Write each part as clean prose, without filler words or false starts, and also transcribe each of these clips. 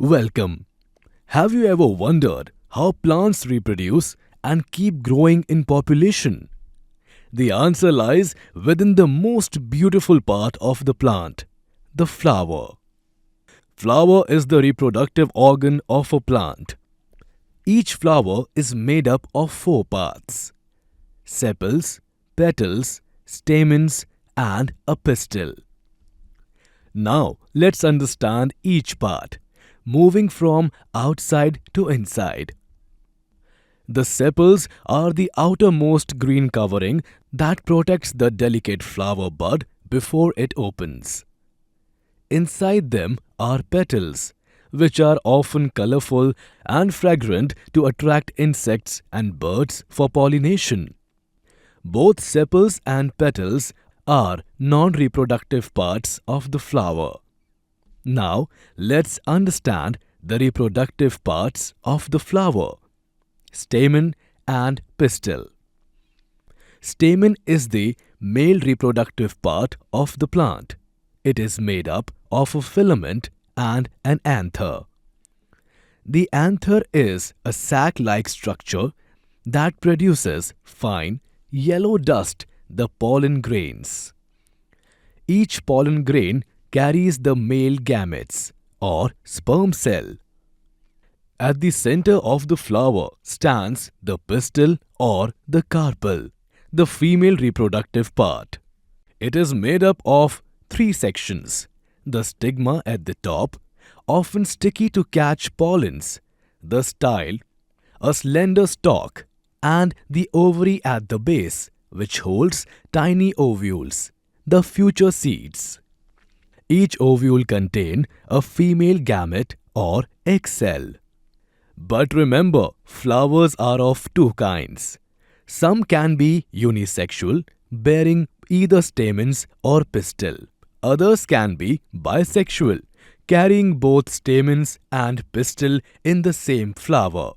Welcome. Have you ever wondered how plants reproduce and keep growing in population? The answer lies within the most beautiful part of the plant, the flower. Flower is the reproductive organ of a plant. Each flower is made up of four parts: sepals, petals, stamens, and a pistil. Now, let's understand each part, moving from outside to inside. The sepals are the outermost green covering that protects the delicate flower bud before it opens. Inside them are petals, which are often colorful and fragrant to attract insects and birds for pollination. Both sepals and petals are non-reproductive parts of the flower. Now, let's understand the reproductive parts of the flower: stamen and pistil. Stamen is the male reproductive part of the plant. It is made up of a filament and an anther. The anther is a sac-like structure that produces fine, yellow dust, the pollen grains. Each pollen grain carries the male gametes or sperm cell. At the center of the flower stands the pistil or the carpel, the female reproductive part. It is made up of three sections: the stigma at the top, often sticky to catch pollens, the style, a slender stalk, and the ovary at the base, which holds tiny ovules, the future seeds. Each ovule contains a female gamete or egg cell. But remember, flowers are of two kinds. Some can be unisexual, bearing either stamens or pistil. Others can be bisexual, carrying both stamens and pistil in the same flower.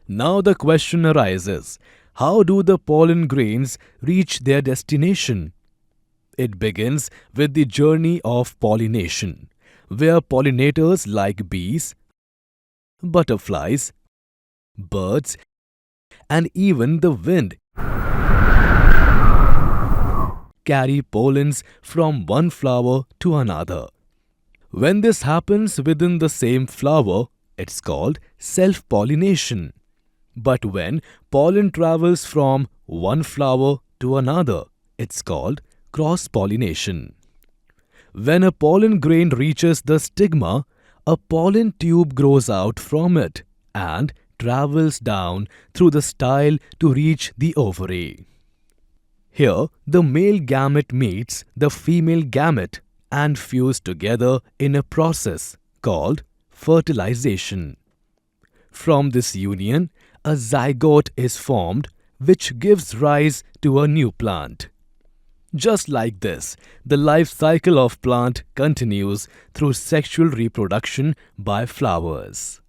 Now the question arises, how do the pollen grains reach their destination? It begins with the journey of pollination, where pollinators like bees, butterflies, birds, and even the wind carry pollens from one flower to another. When this happens within the same flower, it's called self-pollination. But when pollen travels from one flower to another, it's called cross-pollination. When a pollen grain reaches the stigma, a pollen tube grows out from it and travels down through the style to reach the ovary. Here, the male gamete meets the female gamete and fuse together in a process called fertilization. From this union, a zygote is formed, which gives rise to a new plant. Just like this, the life cycle of plant continues through sexual reproduction by flowers.